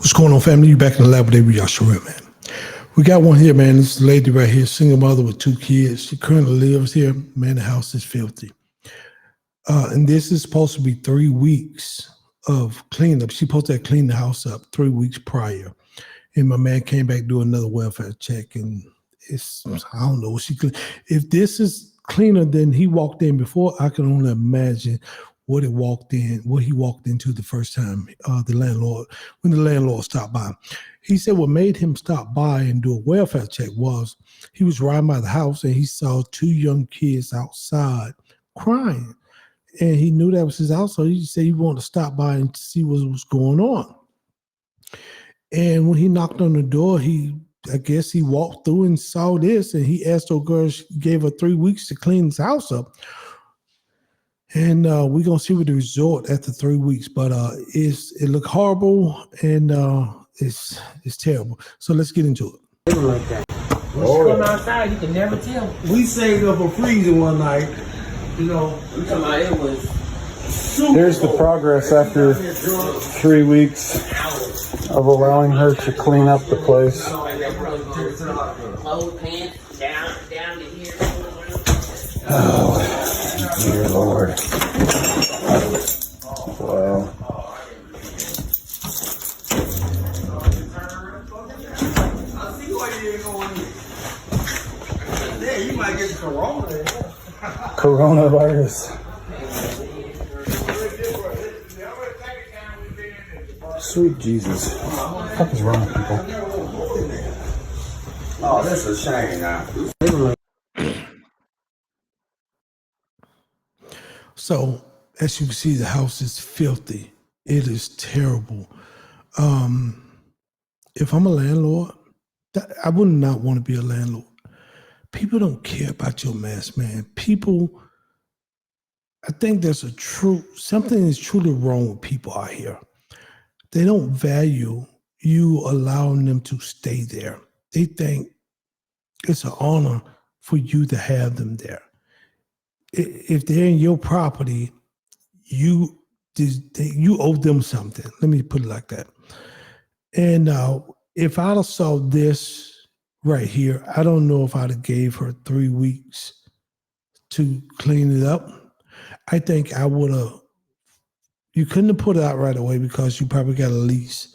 What's going on, family? You back in the lab with Joshua, man. We got one here, man. This lady right here, single mother with 2 kids. She currently lives here. Man, the house is filthy. And this is supposed to be 3 weeks of cleanup. She supposed to have cleaned the house up 3 weeks prior. And my man came back to do another welfare check. And it's, I don't know, if this is cleaner than he walked in before, I can only imagine what he walked into the first time, when the landlord stopped by. He said what made him stop by and do a welfare check was he was riding by the house and he saw 2 young kids outside crying. And he knew that was his house, so he said he wanted to stop by and see what was going on. And when he knocked on the door, I guess he walked through and saw this, and he asked her girl, she gave her 3 weeks to clean his house up. And we're going to see what the result after 3 weeks. But it looked horrible, and it's terrible. So let's get into it. Like that. When you come outside, you can never tell. We saved up a freezer one night. You know, It was super. Here's the progress after 3 weeks of allowing her to clean up the place. Clothes, pants, down to here. Oh, dear Lord. Wow. I see why you ain't going in. Yeah, you might get the corona. Coronavirus. Sweet Jesus. What the fuck is wrong with people? Oh, that's a shame now. So, as you can see, the house is filthy. It is terrible. If I'm a landlord, I would not want to be a landlord. People don't care about your mess, man. People, I think something is truly wrong with people out here. They don't value you allowing them to stay there. They think it's an honor for you to have them there. If they're in your property, you owe them something. Let me put it like that. And if I'd have saw this right here, I don't know if I'd have gave her 3 weeks to clean it up. I think I would have. You couldn't have put it out right away because you probably got a lease.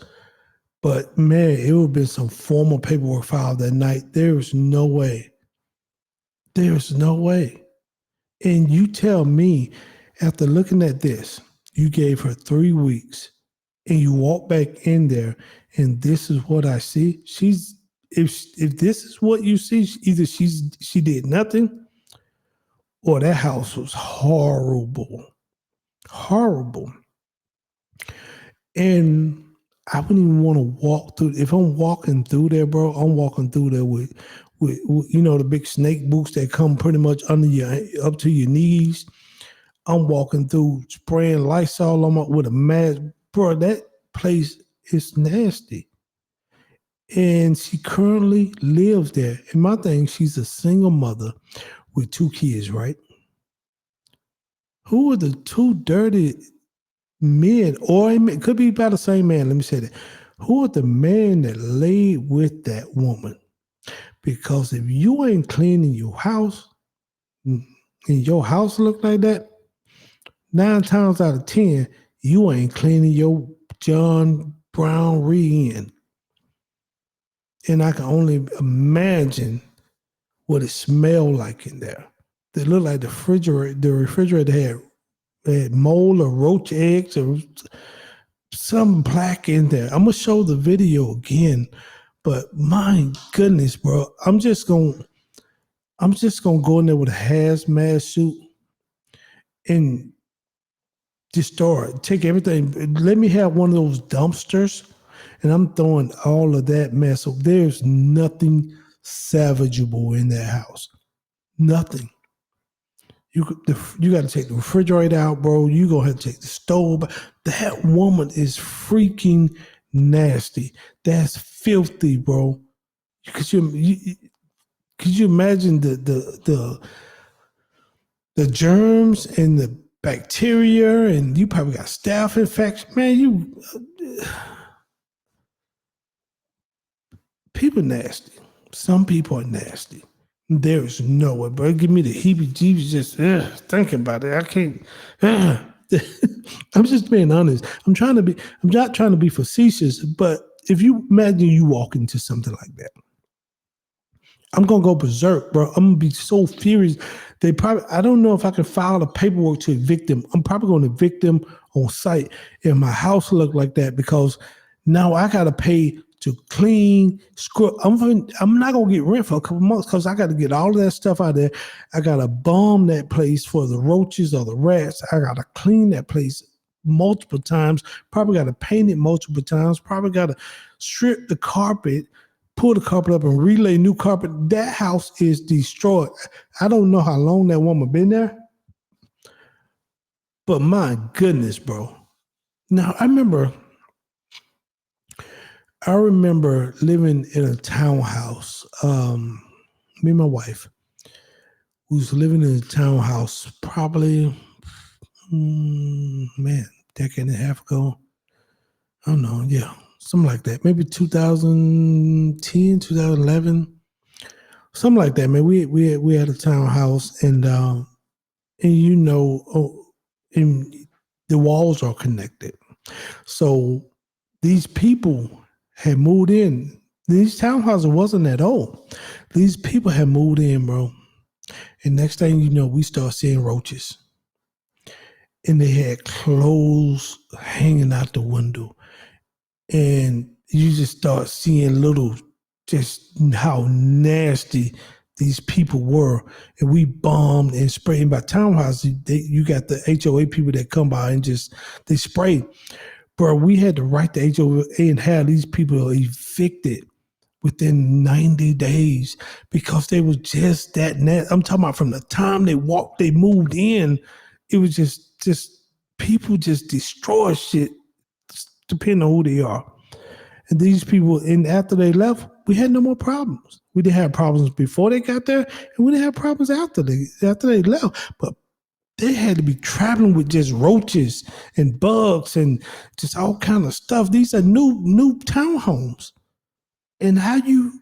But man, it would have been some formal paperwork filed that night. There is no way. There's no way. And you tell me, after looking at this, you gave her 3 weeks and you walk back in there and this is what I see. If this is what you see, either she did nothing or that house was horrible. Horrible. And I wouldn't even want to walk through. If I'm walking through there, bro, I'm walking through there with the big snake boots that come pretty much up to your knees. I'm walking through spraying Lysol on with a mask. Bro, that place is nasty. And she currently lives there. And my thing, she's a single mother with 2 kids, right? Who are the 2 dirty men, or it could be by the same man, let me say that. Who are the men that laid with that woman? Because if you ain't cleaning your house, and your house look like that, 9 times out of 10, you ain't cleaning your John Brown re-in. And I can only imagine what it smelled like in there. It looked like the refrigerator had mold or roach eggs or some black in there. I'm gonna show the video again, but my goodness, bro, I'm just gonna go in there with a hazmat suit and just take everything. Let me have one of those dumpsters, and I'm throwing all of that mess. So there's nothing salvageable in that house. Nothing. You got to take the refrigerator out, bro. You gonna have to take the stove. That woman is freaking nasty. That's filthy, bro. Could you imagine the germs and the bacteria, and you probably got staph infection, man. People nasty. Some people are nasty. There is no way, bro. Give me the heebie-jeebies just thinking about it. I can't. I'm just being honest. I'm not trying to be facetious, but if you imagine you walk into something like that, I'm gonna go berserk, bro. I'm gonna be so furious. I don't know if I can file the paperwork to evict them. I'm probably gonna evict them on site if my house look like that, because now I gotta pay to clean, scrub. I'm not gonna get rent for a couple months because I gotta get all of that stuff out of there. I gotta bomb that place for the roaches or the rats. I gotta clean that place multiple times. Probably gotta paint it multiple times. Probably gotta strip the carpet, pull the carpet up and relay new carpet. That house is destroyed. I don't know how long that woman been there, but my goodness, bro. Now I remember living in a townhouse. Me and my wife was living in a townhouse probably, decade and a half ago. I don't know, yeah, something like that. Maybe 2010, 2011, something like that, man. We had a townhouse, and you know, and the walls are connected. So these people had moved in. These townhouses wasn't that old. These people had moved in, bro. And next thing you know, we start seeing roaches. And they had clothes hanging out the window. And you just start seeing just how nasty these people were. And we bombed and sprayed. And by townhouses, you got the HOA people that come by and they spray. Bro, we had to write the HOA and have these people evicted within 90 days because they was just that nasty. I'm talking about from the time they moved in, it was just people just destroy shit depending on who they are. And these people, and after they left, we had no more problems. We didn't have problems before they got there, and we didn't have problems after they left. But they had to be traveling with just roaches and bugs and just all kind of stuff. These are new townhomes. And how you,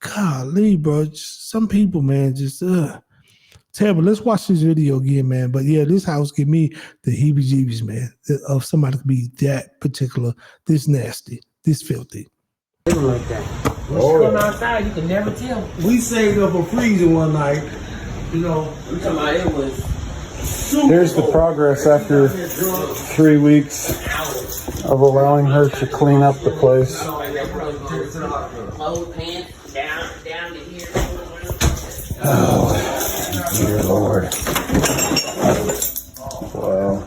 golly, bro, some people, man, just terrible. Let's watch this video again, man. But yeah, this house give me the heebie-jeebies, man, of somebody to be that particular, this nasty, this filthy. Like that. When you come outside, you can never tell. We saved up a freezer one night. You know, We talking about it was super Here's the progress after 3 weeks of allowing her to clean up the place. clothes, pants, down to here. Oh, dear Lord. Wow.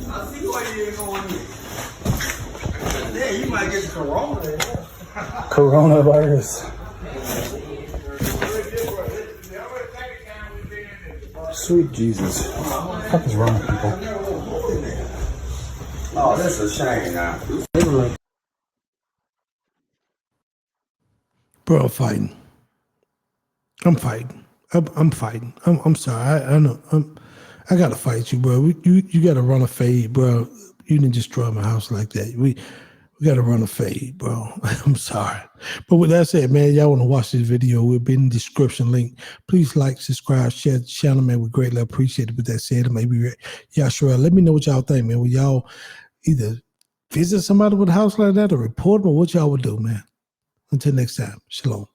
I see why you ain't going in. Yeah, you might get the corona. Coronavirus. Sweet Jesus. What the fuck is wrong with people? Oh, that's a shame now. Bro, I'm fighting. I'm fighting. I'm sorry. I know. I gotta fight you, bro. You gotta run a fade, bro. You didn't destroy my house like that. We gotta run a fade, bro. I'm sorry. But with that said, man, y'all want to watch this video, we'll be in the description link. Please like, subscribe, share the channel, man. We greatly appreciate it. With that said, maybe y'all sure. Let me know what y'all think, man. Will y'all either visit somebody with a house like that or report them, or what y'all would do, man? Until next time, shalom.